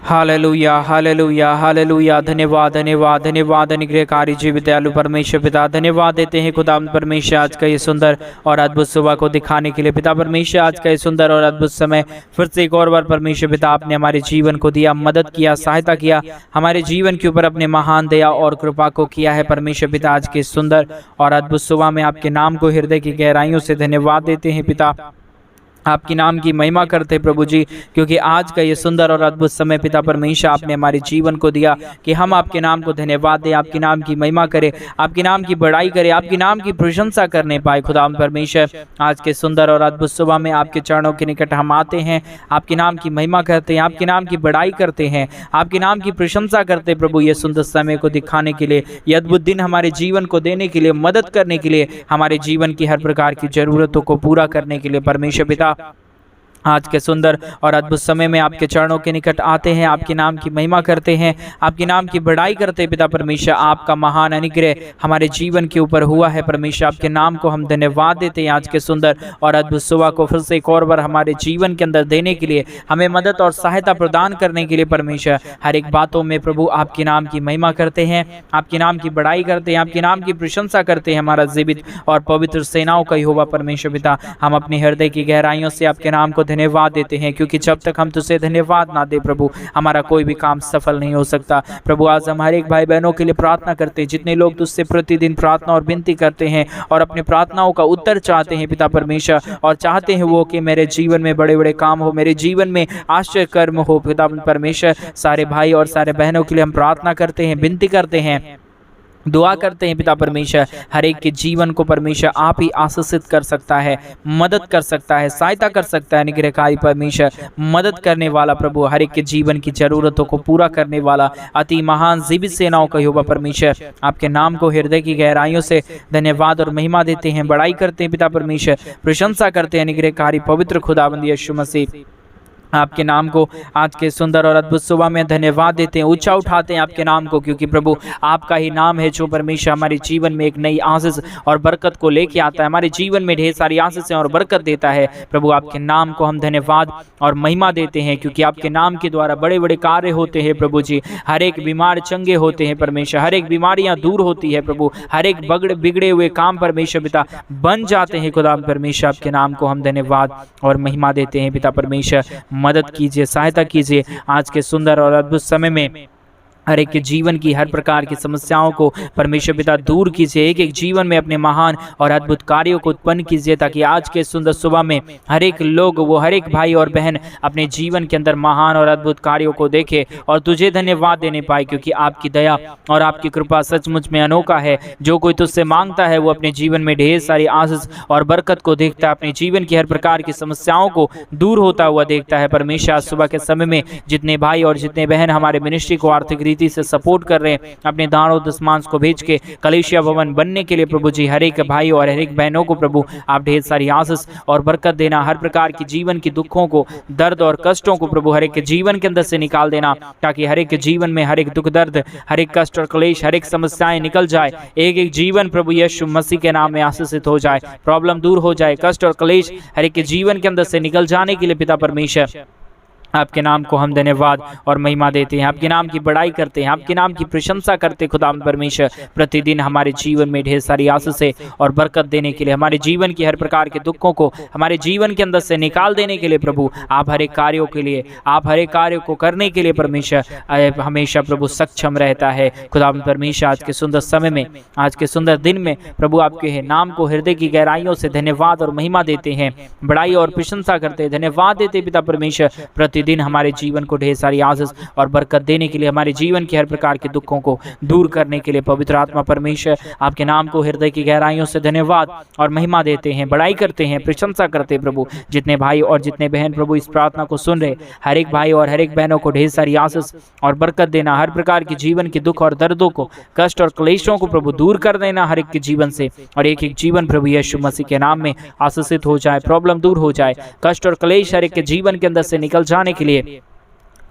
Hallelujah hallelujah hallelujah. धन्यवाद धन्यवाद धन्यवाद अनुग्रहकारी जी विदयालु परमेश्वर पिता, धन्यवाद देते हैं खुदा परमेश्वर आज का ये सुंदर और अद्भुत सुबह को दिखाने के लिए। पिता परमेश्वर आज का ये सुंदर और अद्भुत समय फिर से एक और बार परमेश्वर पिता आपने हमारे जीवन को दिया, मदद किया, सहायता किया, हमारे जीवन के ऊपर अपने महान दया और कृपा को किया है परमेश्वर पिता। आज के सुंदर और अद्भुत सुबह में आपके नाम को हृदय की गहराइयों से धन्यवाद देते हैं पिता, आपकी नाम की महिमा करते प्रभु जी, क्योंकि आज का ये सुंदर और अद्भुत समय पिता परमेश्वर आपने हमारे जीवन को दिया कि हम आपके नाम को धन्यवाद दें, आपके नाम की महिमा करें, आपके नाम की बड़ाई करें, आपके नाम की प्रशंसा करने पाए। खुदा परमेश्वर आज के सुंदर और अद्भुत सुबह में आपके चरणों के निकट हम आते हैं, आपके नाम की महिमा करते हैं, आपके नाम की बड़ाई करते हैं, आपके नाम की प्रशंसा करते प्रभु। ये सुंदर समय को दिखाने के लिए, ये अद्भुत दिन हमारे जीवन को देने के लिए, मदद करने के लिए, हमारे जीवन की हर प्रकार की जरूरतों को पूरा करने के लिए परमेश्वर पिता आज के सुंदर और अद्भुत समय में आपके चरणों के निकट आते हैं, आपके नाम की महिमा करते हैं, आपके नाम की बड़ाई करते हैं पिता परमेश्वर। आपका महान अनुग्रह हमारे जीवन के ऊपर हुआ है परमेश्वर, आपके नाम को हम धन्यवाद देते हैं। आज के सुंदर और अद्भुत सुबह को फिर से एक और बार हमारे जीवन के अंदर देने के लिए, हमें मदद और सहायता प्रदान करने के लिए परमेश्वर हर एक बातों में प्रभु आपके नाम की महिमा करते हैं, आपके नाम की बड़ाई करते हैं, आपके नाम की प्रशंसा करते हैं। हमारा जीवित और पवित्र सेनाओं का यहोवा परमेश्वर पिता, हम अपने हृदय की गहराइयों से आपके नाम को धन्यवाद देते हैं, क्योंकि जब तक हम तुझसे धन्यवाद ना दे प्रभु, हमारा कोई भी काम सफल नहीं हो सकता। प्रभु आज हमारे एक भाई बहनों के लिए प्रार्थना करते हैं, जितने लोग तुझसे प्रतिदिन प्रार्थना और विनती करते हैं और अपने प्रार्थनाओं का उत्तर चाहते हैं पिता परमेश्वर, और चाहते हैं वो कि मेरे जीवन में बड़े बड़े काम हो, मेरे जीवन में आश्चर्य कर्म हो पिता परमेश्वर। सारे भाई और सारे बहनों के लिए हम प्रार्थना करते हैं, विनती करते हैं, दुआ करते हैं पिता परमेश्वर। हर एक के जीवन को परमेश्वर आप ही आशीषित कर सकता है, मदद कर सकता है, सहायता कर सकता है। अनुग्रहकारी परमेश्वर, मदद करने वाला प्रभु, हर एक के जीवन की जरूरतों को पूरा करने वाला अति महान जीवित सेनाओं का यहोवा परमेश्वर, आपके नाम को हृदय की गहराइयों से धन्यवाद और महिमा देते हैं, बड़ाई करते हैं पिता परमेश्वर, प्रशंसा करते हैं। अनुग्रहकारी पवित्र खुदाबंद यीशु मसीह, आपके नाम को आज के सुंदर और अद्भुत सुबह में धन्यवाद देते हैं, ऊंचा उठाते हैं आपके नाम को, क्योंकि प्रभु आपका ही नाम है जो परमेश्वर हमारे जीवन में एक नई आशीष और बरकत को लेके आता है, हमारे जीवन में ढेर सारी आशीषें और बरकत देता है। प्रभु आपके नाम को हम धन्यवाद और महिमा देते हैं, क्योंकि आपके नाम के द्वारा बड़े बड़े कार्य होते हैं प्रभु जी। हर एक बीमार चंगे होते हैं परमेश्वर, हर एक बीमारियां दूर होती है प्रभु, हर एक बिगड़े हुए काम परमेश्वर पिता बन जाते हैं। खुदा परमेश्वर आपके नाम को हम धन्यवाद और महिमा देते हैं पिता परमेश्वर। मदद कीजिए, सहायता कीजिए आज के सुंदर और अद्भुत समय में। हर एक के जीवन की हर प्रकार की समस्याओं को परमेश्वर पिता दूर कीजिए, एक एक जीवन में अपने महान और अद्भुत कार्यों को उत्पन्न कीजिए, ताकि आज के सुंदर सुबह में हर एक लोग, वो हर एक भाई और बहन अपने जीवन के अंदर महान और अद्भुत कार्यों को देखे और तुझे धन्यवाद देने पाए, क्योंकि आपकी दया और आपकी कृपा सचमुच में अनोखा है। जो कोई तुझसे मांगता है वो अपने जीवन में ढेर सारी आशीष और बरकत को देखता है, अपने जीवन की हर प्रकार की समस्याओं को दूर होता हुआ देखता है। परमेश्वर आज सुबह के समय में जितने भाई और जितने बहन हमारे मिनिस्ट्री को आर्थिक से सपोर्ट कर रहे हैं, अपने दानों दशमांश को भेज के कलीसिया भवन बनने के लिए प्रभु जी, हर एक भाई और हर एक बहनों को प्रभु आप ढेर सारी आशीष और बरकत देना, हर प्रकार की जीवन की दुखों को, दर्द और कष्टों को प्रभु हर एक के जीवन के अंदर से निकाल देना, ताकि हर एक के जीवन में हर एक दुख दर्द, हर एक कष्ट और क्लेश, हर एक समस्याएं निकल जाए। एक एक जीवन प्रभु यीशु मसीह के नाम में आशीषित हो जाए, प्रॉब्लम दूर हो जाए, कष्ट और क्लेश हर एक के जीवन के अंदर से निकल जाने के लिए पिता परमेश्वर आपके नाम को हम धन्यवाद और महिमा देते हैं, आपके नाम की बड़ाई करते हैं, आपके नाम की प्रशंसा करते हैं। खुदा परमेश्वर प्रतिदिन हमारे जीवन में ढेर सारी आशीषें और बरकत देने के लिए, हमारे जीवन की हर प्रकार के दुखों को हमारे जीवन के अंदर से निकाल देने के लिए प्रभु आप हर एक कार्यों के लिए, आप हर एक कार्य को करने के लिए परमेश्वर हमेशा प्रभु सक्षम रहता है। खुदा परमेश्वर आज के सुंदर समय में, आज के सुंदर दिन में प्रभु आपके नाम को हृदय की गहराइयों से धन्यवाद और महिमा देते हैं, बड़ाई और प्रशंसा करते हैं, धन्यवाद देते पिता परमेश्वर दिन हमारे जीवन को ढेर सारी आशीष और बरकत देने के लिए, हमारे जीवन के हर प्रकार के दुखों को दूर करने के लिए पवित्र आत्मा परमेश्वर आपके नाम को हृदय की गहराइयों से धन्यवाद और महिमा देते हैं, बड़ाई करते हैं, प्रशंसा करते हैं। प्रभु जितने भाई और जितने बहन प्रभु इस प्रार्थना को सुन रहे, हर एक भाई और हर एक बहनों को ढेर सारी आशीष और बरकत देना, हर प्रकार की जीवन के दुख और दर्दों को, कष्ट और क्लेशों को प्रभु दूर कर देना हर एक के जीवन से, और एक एक जीवन प्रभु यीशु मसीह के नाम में आशीषित हो जाए, प्रॉब्लम दूर हो जाए, कष्ट और क्लेश हर एक के जीवन के अंदर से निकल जाने के लिए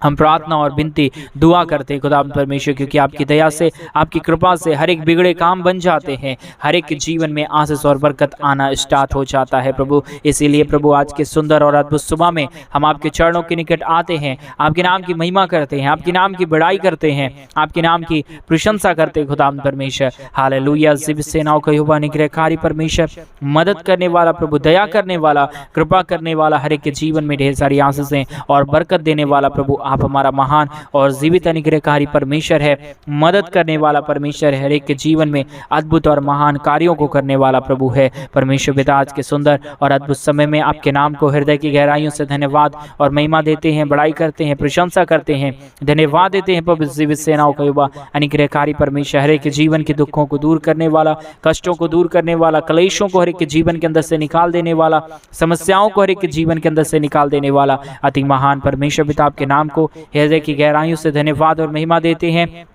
हम प्रार्थना और विनती दुआ करते हैं खुदा परमेश्वर, क्योंकि आपकी दया से, आपकी कृपा से हर एक बिगड़े काम बन जाते हैं, हर एक के जीवन में आशीष और बरकत आना स्टार्ट हो जाता है प्रभु। इसीलिए प्रभु आज के सुंदर और अद्भुत सुबह में हम आपके चरणों के निकट आते हैं, आपके नाम की महिमा करते हैं, आपके नाम की बड़ाई करते हैं, आपके नाम की प्रशंसा करते हैं खुदा परमेश्वर। हालेलुया। जिब सेनाओं का यहोवा निग्रहकारी परमेश्वर, मदद करने वाला प्रभु, दया करने वाला, कृपा करने वाला, हर एक के जीवन में ढेर सारी आशीषें और बरकत देने वाला प्रभु, आप हमारा महान और जीवित अनुग्रहकारी परमेश्वर है, मदद करने वाला परमेश्वर है, हर एक के जीवन में अद्भुत और महान कार्यों को करने वाला प्रभु है परमेश्वर पिता। आज के सुंदर और अद्भुत समय में आपके नाम को हृदय की गहराइयों से धन्यवाद और महिमा देते हैं, बड़ाई करते हैं, प्रशंसा करते हैं, धन्यवाद देते हैं प्रभु। जीवित सेनाओं का यहोवा अनुग्रहकारी परमेश्वर, हर एक के जीवन के दुखों को दूर करने वाला, कष्टों को दूर करने वाला, क्लेशों को हर एक के जीवन के अंदर से निकाल देने वाला, समस्याओं को हर एक के जीवन के अंदर से निकाल देने वाला अति महान परमेश्वर पिता, आपके नाम को हृदय की गहराइयों से धन्यवाद और महिमा देते हैं,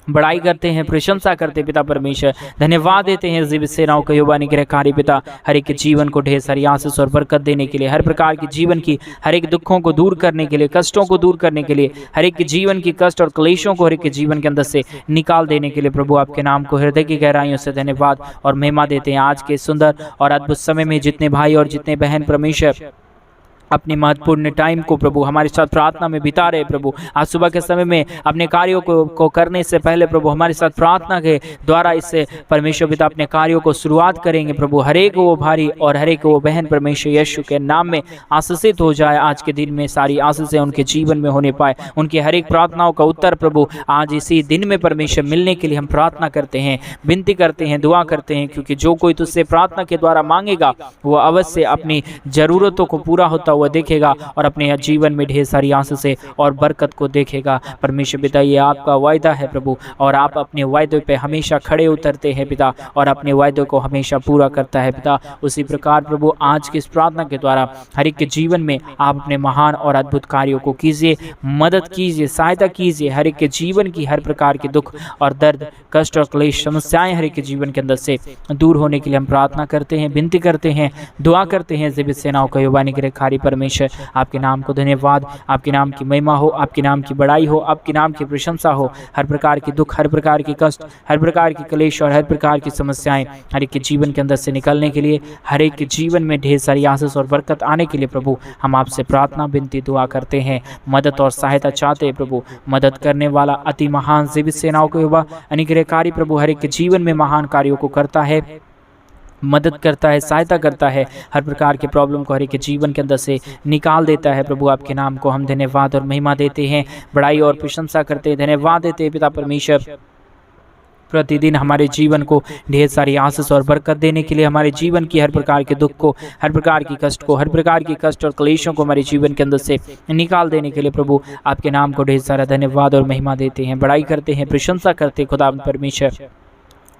बड़ाई करते हैं, प्रशंसा करते पिता परमेश्वर, धन्यवाद देते हैं जीवित सेनाओं का यहोवा अनुग्रहकारी पिता, हर एक के जीवन को ढेर सारी आशीष और बरकत देने के लिए, हर प्रकार की जीवन की हर एक दुखों को दूर करने के लिए, कष्टों को दूर करने के लिए, हर एक के जीवन की कष्ट और क्लेशों को हर एक के जीवन के अंदर से निकाल देने के लिए प्रभु, आपके नाम को हृदय की गहराइयों से धन्यवाद और महिमा देते हैं। आज के सुंदर और अद्भुत समय में जितने भाई और जितने बहन परमेश्वर अपनी महत्वपूर्ण टाइम को प्रभु हमारे साथ प्रार्थना में बिता रहे प्रभु, आज सुबह के समय में अपने कार्यों को करने से पहले प्रभु हमारे साथ प्रार्थना के द्वारा इससे परमेश्वर पिता अपने कार्यों को शुरुआत करेंगे प्रभु। हर एक वो भारी और हर एक वो बहन परमेश्वर यीशु के नाम में आशीषित हो जाए। आज के दिन में सारी आशीषें उनके जीवन में होने पाए, उनकी हर एक प्रार्थनाओं का उत्तर प्रभु आज इसी दिन में परमेश्वर मिलने के लिए हम प्रार्थना करते हैं, विनती करते हैं, दुआ करते हैं, क्योंकि जो कोई तुझसे प्रार्थना के द्वारा मांगेगा वो अवश्य अपनी जरूरतों को पूरा होता हुआ देखेगा और अपने जीवन में ढेर सारी आशीषें और बरकत को देखेगा परमेश्वर पिता। ये आपका वायदा है प्रभु, और आप अपने वायदे पे हमेशा खड़े उतरते हैं पिता, और अपने वायदे को हमेशा पूरा करता है पिता। उसी प्रकार प्रभु आज की इस प्रार्थना के द्वारा हर एक के जीवन में आप अपने महान और अद्भुत कार्यों को कीजिए, मदद कीजिए, सहायता कीजिए। हर एक के जीवन की हर प्रकार के दुख और दर्द, कष्ट और क्लेश, समस्याएं हर एक के जीवन के अंदर से दूर होने के लिए हम प्रार्थना करते हैं, विनती करते हैं, दुआ करते हैं। जीवित सेनाओं का यहोवा अनुग्रहकारी परमेश्वर, आपके नाम को धन्यवाद, आपके नाम की महिमा हो, आपके नाम की बड़ाई हो, आपके नाम की प्रशंसा हो। हर प्रकार के दुख, हर प्रकार की कष्ट, हर प्रकार की क्लेश और हर प्रकार की समस्याएं हर एक के जीवन के अंदर से निकलने के लिए, हर एक के जीवन में ढेर सारी आशीष और बरकत आने के लिए प्रभु हम आपसे प्रार्थना, विनती, दुआ करते हैं, मदद और सहायता चाहते हैं प्रभु। मदद करने वाला अति महान जीवित सेनाओं का यहोवा अनुग्रहकारी प्रभु हर एक के जीवन में महान कार्यों को करता है, मदद करता है, सहायता करता है, हर प्रकार के प्रॉब्लम को हर एक के जीवन के अंदर से निकाल देता है प्रभु। आपके नाम को हम धन्यवाद और महिमा देते हैं, बड़ाई और प्रशंसा करते हैं, धन्यवाद देते हैं पिता परमेश्वर। प्रतिदिन हमारे जीवन को ढेर सारी आशीष और बरकत देने के लिए, हमारे जीवन की हर प्रकार के दुख को, हर प्रकार की कष्ट को, हर प्रकार की कष्ट और क्लेशों को हमारे जीवन के अंदर से निकाल देने के लिए प्रभु आपके नाम को ढेर सारा धन्यवाद और महिमा देते हैं, बड़ाई करते हैं, प्रशंसा करते हैं खुदा परमेश्वर।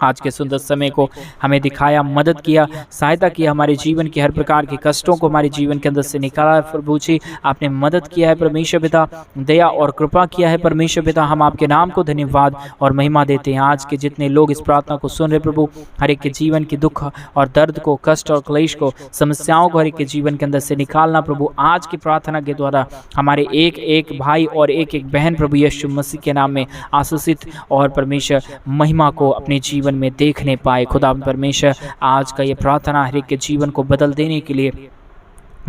आज के सुंदर समय को हमें दिखाया, मदद किया, सहायता किया, हमारे जीवन के हर प्रकार के कष्टों को हमारे जीवन के अंदर से निकाला प्रभु जी। आपने मदद किया है परमेश्वर पिता, दया और कृपा किया है परमेश्वर पिता। हम आपके नाम को धन्यवाद और महिमा देते हैं। आज के जितने लोग इस प्रार्थना को सुन रहे प्रभु, हर एक के जीवन के दुख और दर्द को, कष्ट और क्लेश को, समस्याओं को हर एक के जीवन के अंदर से निकालना प्रभु आज की प्रार्थना के द्वारा हमारे एक एक भाई और एक एक बहन प्रभु यीशु मसीह के नाम में आशीषित और परमेश्वर महिमा को अपने जीवन में देखने पाए खुदा परमेश्वर। आज का ये प्रार्थना हर एक के जीवन को बदल देने के लिए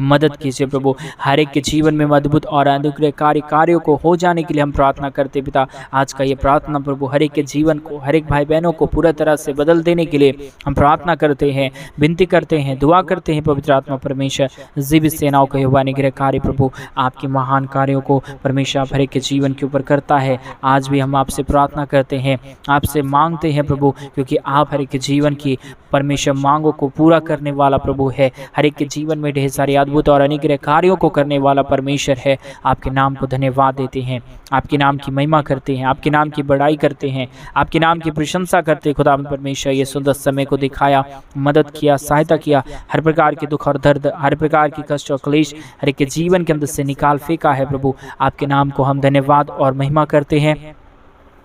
मदद कीजिए प्रभु। हर एक के जीवन में अद्भुत और अनुग्रहकारी कार्यों को हो जाने के लिए हम प्रार्थना करते पिता। आज का ये प्रार्थना प्रभु हर एक के जीवन को, हर एक भाई बहनों को पूरा तरह से बदल देने के लिए हम प्रार्थना करते हैं, विनती करते हैं, दुआ करते हैं पवित्र आत्मा परमेश्वर। जीवित सेनाओं का यहोवा अनुग्रहकारी प्रभु आपके महान कार्यों को परमेश्वर आप हर एक के जीवन के ऊपर करता है। आज भी हम आपसे प्रार्थना करते हैं, आपसे मांगते हैं प्रभु, क्योंकि आप हर एक के जीवन की परमेश्वर मांगों को पूरा करने वाला प्रभु है। हर एक के जीवन में ढेर सारे अद्भुत और अनुग्रह कार्यों को करने वाला परमेश्वर है। आपके नाम को धन्यवाद देते हैं, आपके नाम की महिमा करते हैं, आपके नाम की बड़ाई करते हैं, आपके नाम की प्रशंसा करते हैं खुदा परमेश्वर। ये सुंदर समय को दिखाया, मदद किया, सहायता किया, हर प्रकार के दुख और दर्द, हर प्रकार की कष्ट और क्लेश हर एक के जीवन के अंदर से निकाल फेंका है प्रभु। आपके नाम को हम धन्यवाद और महिमा करते हैं,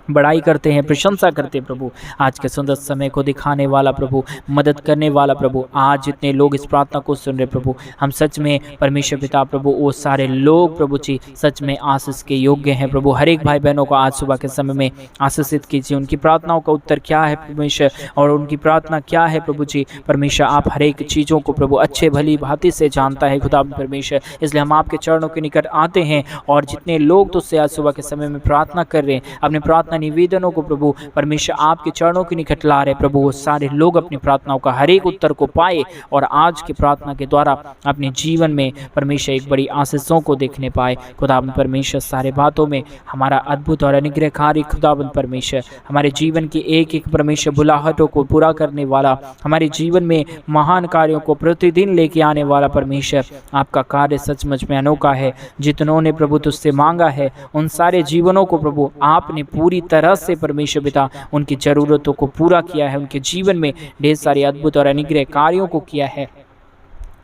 बड़ाई करते हैं, प्रशंसा करते हैं प्रभु। आज के सुंदर समय को दिखाने वाला प्रभु, मदद करने वाला प्रभु, आज जितने लोग इस प्रार्थना को सुन रहे प्रभु, हम सच में परमेश्वर पिता प्रभु वो सारे लोग प्रभु जी सच में आशीष के योग्य हैं प्रभु। हर एक भाई बहनों को आज सुबह के समय में आशीषित कीजिए। उनकी प्रार्थनाओं का उत्तर क्या है परमेश्वर, और उनकी प्रार्थना क्या है प्रभु जी परमेश्वर, आप हर एक चीज़ों को प्रभु अच्छे भली भांति से जानता है खुदा परमेश्वर। इसलिए हम आपके चरणों के निकट आते हैं, और जितने लोग तुझसे आज सुबह के समय में प्रार्थना कर रहे हैं, अपने प्रार्थना निवेदनों को प्रभु परमेश्वर आपके चरणों के निकट ला रहे प्रभु, वो सारे लोग अपनी प्रार्थनाओं का हर एक उत्तर को पाए, और आज की प्रार्थना के द्वारा अपने जीवन में परमेश्वर एक बड़ी आशीषों को देखने पाए। खुदाबंद परमेश्वर सारे बातों में हमारा अद्भुत और अनुग्रहकारी खुदाबंद परमेश्वर, हमारे जीवन की एक एक परमेश्वर बुलाहटों को पूरा करने वाला, हमारे जीवन में महान कार्यों को प्रतिदिन लेके आने वाला परमेश्वर, आपका कार्य सचमुच में अनोखा है। जितनों ने प्रभु तुझसे मांगा है उन सारे जीवनों को प्रभु आपने पूरी तरह से परमेश्वर पिता उनकी ज़रूरतों को पूरा किया है, उनके जीवन में ढेर सारे अद्भुत और अनुग्रह कार्यों को किया है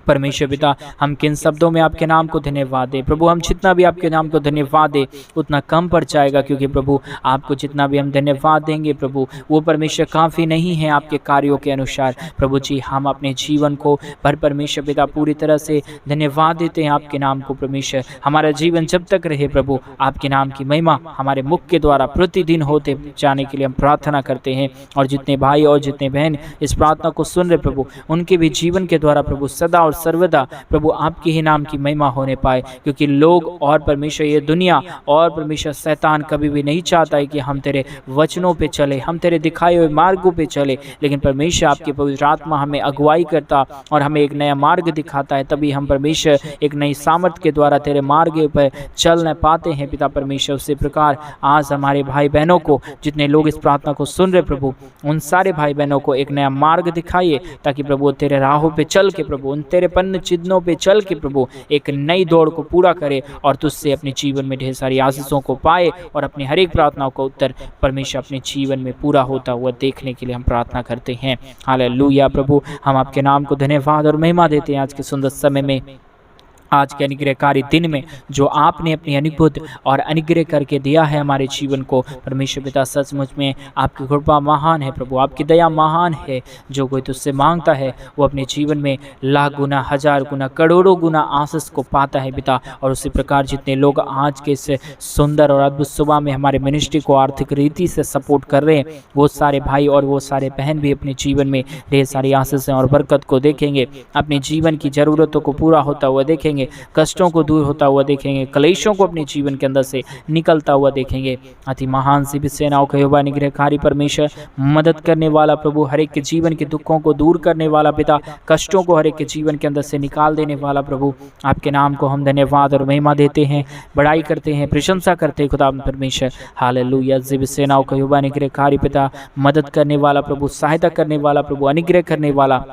परमेश्वर पिता। हम किन शब्दों में आपके नाम को धन्यवाद दें प्रभु, हम जितना भी आपके नाम को धन्यवाद दें उतना कम पड़ जाएगा, क्योंकि प्रभु आपको जितना भी हम धन्यवाद देंगे प्रभु वो परमेश्वर काफ़ी नहीं है आपके कार्यों के अनुसार प्रभु जी। हम अपने जीवन को भर परमेश्वर पिता पूरी तरह से धन्यवाद देते हैं आपके नाम को परमेश्वर। हमारा जीवन जब तक रहे प्रभु आपके नाम की महिमा हमारे मुख के द्वारा प्रतिदिन होते जाने के लिए हम प्रार्थना करते हैं। और जितने भाई और जितने बहन इस प्रार्थना को सुन रहे प्रभु, उनके भी जीवन के द्वारा प्रभु सदा सर्वदा प्रभु आपके ही नाम की महिमा होने पाए, क्योंकि लोग और परमेश्वर ये दुनिया और परमेश्वर शैतान कभी भी नहीं चाहता है कि हम तेरे वचनों पे चले, हम तेरे दिखाए हुए मार्गों पे चले, लेकिन परमेश्वर आपकी पवित्र आत्मा हमें अगुवाई करता और हमें एक नया मार्ग दिखाता है, तभी हम परमेश्वर एक नई सामर्थ के द्वारा तेरे मार्ग पर चल न पाते हैं पिता परमेश्वर। उसी प्रकार आज हमारे भाई बहनों को, जितने लोग इस प्रार्थना को सुन रहे प्रभु, उन सारे भाई बहनों को एक नया मार्ग दिखाइए, ताकि प्रभु तेरे राहों पे चल के प्रभु उन तेरे पन्न चिन्हों पे चल के प्रभु एक नई दौड़ को पूरा करे, और तुझसे अपने जीवन में ढेर सारी आशीषों को पाए, और अपनी हर एक प्रार्थनाओं का उत्तर परमेश्वर अपने जीवन में पूरा होता हुआ देखने के लिए हम प्रार्थना करते हैं। हालेलुया प्रभु, हम आपके नाम को धन्यवाद और महिमा देते हैं आज के सुंदर समय में, आज के अनुग्रहकारी दिन में जो आपने अपनी अद्भुत और अनुग्रह करके दिया है हमारे जीवन को परमेश्वर पिता। सचमुच में आपकी कृपा महान है प्रभु, आपकी दया महान है। जो कोई तुझसे मांगता है वो अपने जीवन में लाख गुना, हजार गुना, करोड़ों गुना आशीष को पाता है पिता। और उसी प्रकार जितने लोग आज के इस सुंदर और अद्भुत सुबह में हमारे मिनिस्ट्री को आर्थिक रीति से सपोर्ट कर रहे हैं, वो सारे भाई और वो सारे बहन भी अपने जीवन में ढेर सारी आशीषें और बरकत को देखेंगे, अपने जीवन की ज़रूरतों को पूरा होता हुआ देखेंगे, कष्टों को दूर होता हुआ देखेंगे, क्लेशों को अपने जीवन के अंदर से निकलता हुआ देखेंगे। अति महान सी सेनाओं का यहोवा निग्रहकारी परमेश्वर, मदद करने वाला प्रभु, हर एक के जीवन के दुखों को दूर करने वाला पिता, कष्टों को हर एक के जीवन के अंदर से निकाल देने वाला प्रभु, आपके नाम को हम धन्यवाद और महिमा देते हैं, बड़ाई करते हैं, प्रशंसा करते हैं खुदा परमेश्वर। हालेलुया। जिब सेनाओं का यहोवा निग्रहकारी पिता, मदद करने वाला प्रभु, सहायता करने वाला प्रभु, अनुग्रह करने वाला,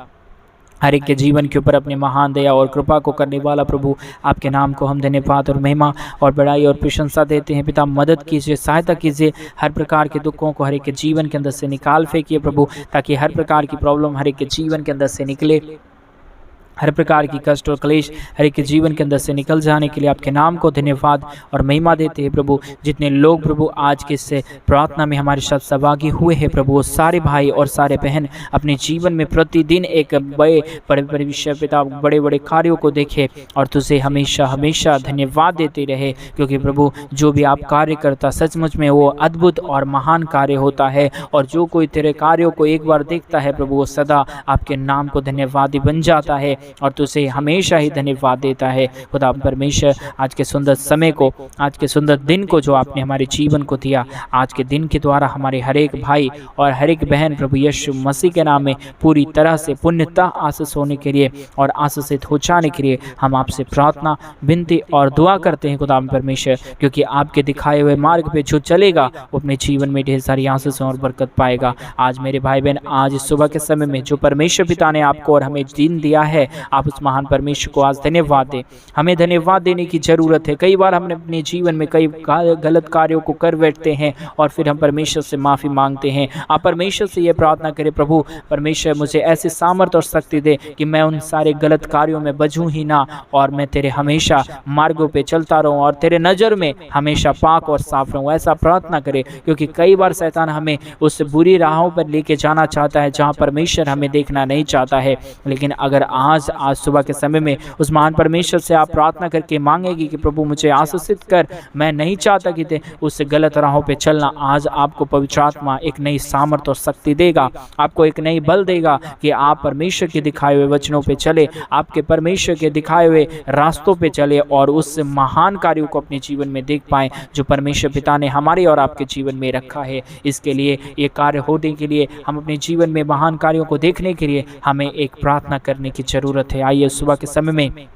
हर एक के जीवन के ऊपर अपने महान दया और कृपा को करने वाला प्रभु, आपके नाम को हम धन्यवाद और महिमा और बड़ाई और प्रशंसा देते हैं पिता। मदद कीजिए, सहायता कीजिए, हर प्रकार के दुखों को हर एक के जीवन के अंदर से निकाल फेंकिए प्रभु, ताकि हर प्रकार की प्रॉब्लम हर एक के जीवन के अंदर से निकले, हर प्रकार की कष्ट और क्लेश हर एक के जीवन के अंदर से निकल जाने के लिए आपके नाम को धन्यवाद और महिमा देते हैं प्रभु। जितने लोग प्रभु आज के इस प्रार्थना में हमारे साथ सहभागी हुए हैं प्रभु, वो सारे भाई और सारे बहन अपने जीवन में प्रतिदिन एक बड़े परमेश्वर पिता बड़े बड़े कार्यों को देखे और तुझे हमेशा हमेशा धन्यवाद देते रहे, क्योंकि प्रभु जो भी आप कार्य करता सचमुच में वो अद्भुत और महान कार्य होता है, और जो कोई तेरे कार्यों को एक बार देखता है प्रभु वो सदा आपके नाम को धन्यवादी बन जाता है और तुझे हमेशा ही धन्यवाद देता है। खुदा परमेश्वर, आज के सुंदर समय को, आज के सुंदर दिन को जो आपने हमारे जीवन को दिया, आज के दिन के द्वारा हमारे हर एक भाई और हर एक बहन प्रभु यीशु मसीह के नाम में पूरी तरह से पुण्यता आशीष होने के लिए और आशीषित हो जाने के लिए हम आपसे प्रार्थना, विनती और दुआ करते हैं खुदा परमेश्वर, क्योंकि आपके दिखाए हुए मार्ग पे जो चलेगा वो अपने जीवन में ढेर सारी आशीषों और बरकत पाएगा। आज मेरे भाई बहन, आज इस सुबह के समय में जो परमेश्वर पिता ने आपको और हमें दिन दिया है, आप उस महान परमेश्वर को आज धन्यवाद दें। हमें धन्यवाद देने की ज़रूरत है। कई बार हमने अपने जीवन में कई गलत कार्यों को कर बैठते हैं और फिर हम परमेश्वर से माफ़ी मांगते हैं। आप परमेश्वर से ये प्रार्थना करें, प्रभु परमेश्वर मुझे ऐसे सामर्थ्य और शक्ति दे कि मैं उन सारे गलत कार्यों में बझूं ही ना, और मैं तेरे हमेशा मार्गों पे चलता रहूं और तेरे नज़र में हमेशा पाक और साफ रहूं। ऐसा प्रार्थना करें, क्योंकि कई बार शैतान हमें उस बुरी राहों पर लेके जाना चाहता है जहां परमेश्वर हमें देखना नहीं चाहता है। लेकिन अगर आज सुबह के समय में उस महान परमेश्वर से आप प्रार्थना करके मांगेगी कि प्रभु मुझे आशीषित कर, मैं नहीं चाहता कि उस गलत राहों पे चलना, आज आपको पवित्र आत्मा एक नई सामर्थ्य और शक्ति देगा, आपको एक नई बल देगा कि आप परमेश्वर के दिखाए हुए वचनों पे चले, आपके परमेश्वर के दिखाए हुए रास्तों पे चले और उस महान कार्यों को अपने जीवन में देख पाएं जो परमेश्वर पिता ने हमारे और आपके जीवन में रखा है। इसके लिए ये कार्य होने के लिए, हम अपने जीवन में महान कार्यों को देखने के लिए हमें एक प्रार्थना करने की ज़रूरत है। आइए सुबह के समय में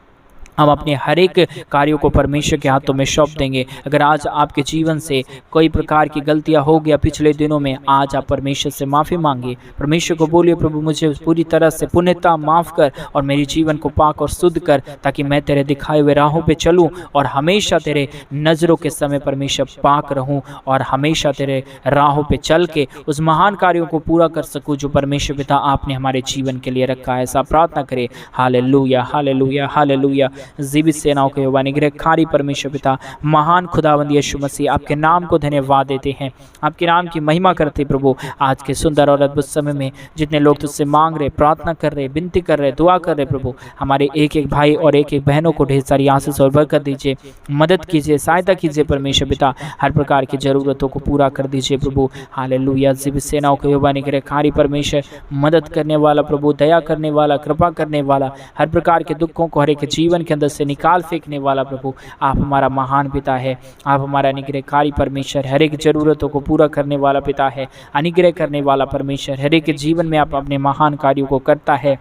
हम अपने हर एक कार्यों को परमेश्वर के हाथों में सौंप देंगे। अगर आज आपके जीवन से कोई प्रकार की गलतियां हो गया पिछले दिनों में, आज आप परमेश्वर से माफ़ी मांगिए। परमेश्वर को बोलिए, प्रभु मुझे पूरी तरह से पुण्यता माफ़ कर और मेरे जीवन को पाक और शुद्ध कर, ताकि मैं तेरे दिखाए हुए राहों पे चलूं और हमेशा तेरे नज़रों के समय परमेश्वर पाक रहूं और हमेशा तेरे राहों पे चल के उस महान कार्यों को पूरा कर सकूं जो परमेश्वर पिता आपने हमारे जीवन के लिए रखा है। ऐसा प्रार्थना करें। Hallelujah, hallelujah, hallelujah. जीवित सेनाओं के यहोवा निग्रहकारी परमेश्वर पिता, महान खुदावंद यीशु मसीह, आपके नाम को धन्यवाद देते हैं, आपके नाम की महिमा करते प्रभु। आज के सुंदर और अद्भुत समय में जितने लोग तुझसे मांग रहे, प्रार्थना कर रहे, विनती कर रहे, दुआ कर रहे प्रभु, हमारे एक एक भाई और एक एक बहनों को ढेर सारी आशीष और बरकत दीजिए, मदद कीजिए, सहायता कीजिए परमेश्वर पिता, हर प्रकार की ज़रूरतों को पूरा कर दीजिए प्रभु। हालेलुया। जीवित सेनाओं के यहोवा निग्रहकारी परमेश्वर, मदद करने वाला प्रभु, दया करने वाला, कृपा करने वाला, हर प्रकार के दुखों को हर एक जीवन के अंदर से निकाल फेंकने वाला प्रभु, आप हमारा महान पिता है। आप हमारा अनुग्रहकारी परमेश्वर, हर एक ज़रूरतों को पूरा करने वाला पिता है, अनुग्रह करने वाला परमेश्वर, हर एक जीवन में आप अपने महान कार्यों को करता है,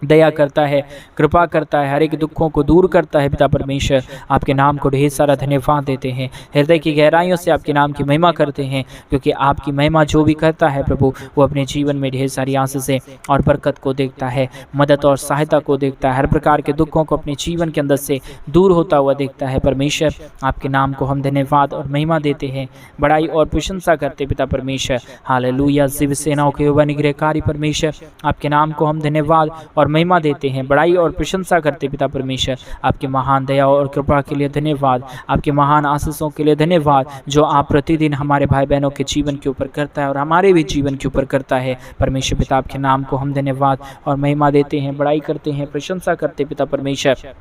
दया करता है, कृपा करता है, हर एक दुखों को दूर करता है पिता परमेश्वर। आपके नाम को ढेर सारा धन्यवाद देते हैं, हृदय की गहराइयों से आपके नाम की महिमा करते हैं, क्योंकि आपकी महिमा जो भी करता है प्रभु, वो अपने जीवन में ढेर सारी आशीषें और बरकत को देखता है, मदद और सहायता को देखता है, हर प्रकार के दुखों को अपने जीवन के अंदर से दूर होता हुआ देखता है परमेश्वर। आपके नाम को हम धन्यवाद और महिमा देते हैं, बड़ाई और प्रशंसा करते पिता परमेश्वर। हालेलुया। जीवित सेनाओं के यहोवा निग्रहकारी परमेश्वर, आपके नाम को हम धन्यवाद और महिमा देते हैं, बड़ाई और प्रशंसा करते पिता परमेश्वर। आपके महान दया और कृपा के लिए धन्यवाद, आपके महान आशीषों के लिए धन्यवाद, जो आप प्रतिदिन हमारे भाई बहनों के जीवन के ऊपर करता है और हमारे भी जीवन के ऊपर करता है परमेश्वर पिता। आपके नाम को हम धन्यवाद और महिमा देते हैं, बड़ाई करते हैं, प्रशंसा करते पिता परमेश्वर।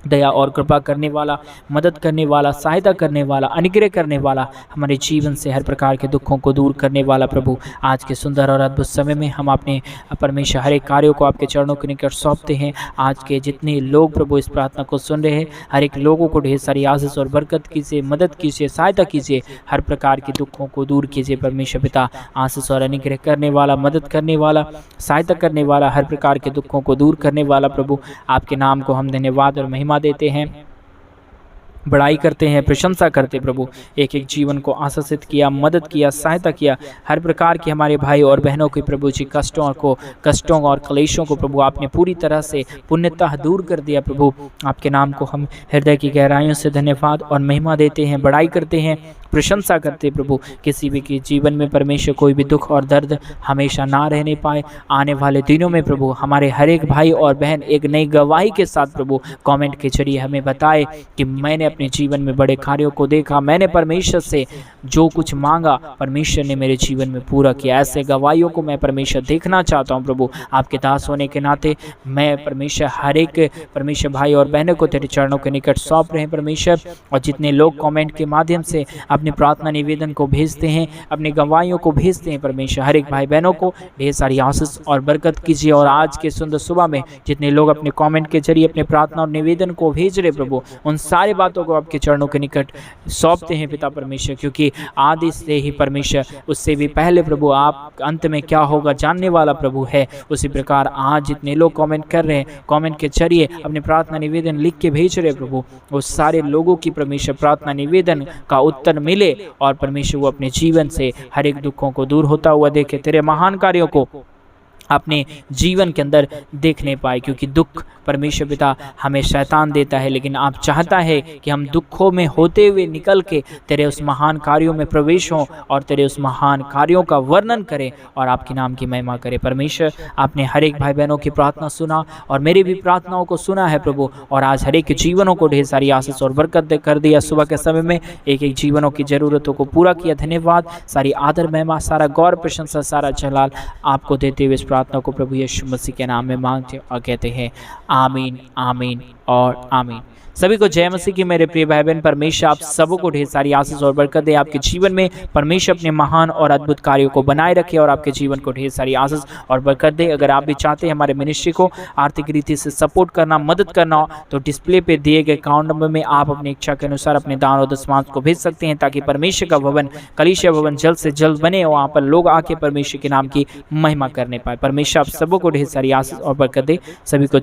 दया और कृपा करने वाला, मदद करने वाला, सहायता करने वाला, अनुग्रह करने वाला, हमारे जीवन से हर प्रकार के दुखों को दूर करने वाला प्रभु, आज के सुंदर और अद्भुत समय में हम अपने परमेश्वर हर एक कार्यों को आपके चरणों के निकट सौंपते हैं। आज के जितने लोग प्रभु इस प्रार्थना को सुन रहे हैं, हर एक लोगों को ढेर सारी आशीष और बरकत कीजिए, मदद कीजिए, सहायता कीजिए, हर प्रकार के दुखों को दूर कीजिए परमेश्वर पिता। आशीष और अनुग्रह करने वाला, मदद करने वाला, सहायता करने वाला, हर प्रकार के दुखों को दूर करने वाला प्रभु, आपके नाम को हम धन्यवाद और महिमा देते हैं, बड़ाई करते हैं, प्रशंसा करते प्रभु। एक एक जीवन को आशीषित किया, मदद किया, सहायता किया, हर प्रकार के हमारे भाई और बहनों के प्रभु जी कष्टों और क्लेशों को प्रभु आपने पूरी तरह से पुण्यतः दूर कर दिया प्रभु। आपके नाम को हम हृदय की गहराइयों से धन्यवाद और महिमा देते हैं, बड़ाई करते हैं, प्रशंसा करते प्रभु। किसी भी के जीवन में परमेश्वर कोई भी दुख और दर्द हमेशा ना रहने पाए। आने वाले दिनों में प्रभु हमारे हर एक भाई और बहन एक नई गवाही के साथ प्रभु कमेंट के जरिए हमें बताए कि मैंने अपने जीवन में बड़े कार्यों को देखा, मैंने परमेश्वर से जो कुछ मांगा परमेश्वर ने मेरे जीवन में पूरा किया। ऐसे गवाहियों को मैं परमेश्वर देखना चाहता हूँ प्रभु। आपके दास होने के नाते मैं परमेश्वर हर एक परमेश्वर भाई और बहनों को तेरे चरणों के निकट सौंप रहे हैं परमेश्वर। और जितने लोग कमेंट के माध्यम से अपनी प्रार्थना निवेदन को भेजते हैं, अपनी गवाहियों को भेजते हैं परमेश्वर, हर एक भाई बहनों को ढेर सारी आशीष और बरकत कीजिए। और आज के सुंदर सुबह में जितने लोग अपने कमेंट के जरिए अपने प्रार्थना और निवेदन को भेज रहे प्रभु, उन सारी बातों को आपके चरणों के निकट सौंपते हैं पिता परमेश्वर, क्योंकि आदि से ही परमेश्वर उससे भी पहले प्रभु आप अंत में क्या होगा जानने वाला प्रभु है। उसी प्रकार आज जितने लोग कमेंट कर रहे हैं, कमेंट के जरिए अपने प्रार्थना निवेदन लिख के भेज रहे प्रभु, उस सारे लोगों की परमेश्वर प्रार्थना निवेदन का उत्तर मिले और परमेश्वर वो अपने जीवन से हर एक दुखों को दूर होता हुआ देखे, तेरे महान कार्यों को अपने जीवन के अंदर देखने पाए, क्योंकि दुख परमेश्वर पिता हमें शैतान देता है, लेकिन आप चाहता है कि हम दुखों में होते हुए निकल के तेरे उस महान कार्यों में प्रवेश हों और तेरे उस महान कार्यों का वर्णन करें और आपके नाम की महिमा करें। परमेश्वर, आपने हर एक भाई बहनों की प्रार्थना सुना और मेरी भी प्रार्थनाओं को सुना है प्रभु, और आज हर एक के जीवनों को ढेर सारी आशीष और बरकत कर दिया। सुबह के समय में एक एक जीवनों की ज़रूरतों को पूरा किया। धन्यवाद। सारी आदर महिमा, सारा गौर प्रशंसा, सारा जलाल आपको देते हुए इस प्रार्थना को प्रभु यीशु मसीह के नाम में मांगते और कहते हैं आमीन, आमीन और आमीन। सभी को जय मसीह की मेरे प्रिय भाई बहन। परमेश्वर आप सबों को ढेर सारी आशीष और बरकत दे। आपके जीवन में परमेश्वर अपने महान और अद्भुत कार्यों को बनाए रखे और आपके जीवन को ढेर सारी आशीष और बरकत दे। अगर आप भी चाहते हैं हमारे मिनिस्ट्री को आर्थिक रीति से सपोर्ट करना, मदद करना हो, तो डिस्प्ले पे दिए गए अकाउंट नंबर में आप अपनी इच्छा के अनुसार अपने दान और दशमांश को भेज सकते हैं, ताकि परमेश्वर का भवन, कलीसिया भवन जल्द से जल्द बने और वहाँ पर लोग आके परमेश्वर के नाम की महिमा करने पाए। परमेश्वर आप सबों को ढेर सारी आशीष और बरकत दे। सभी को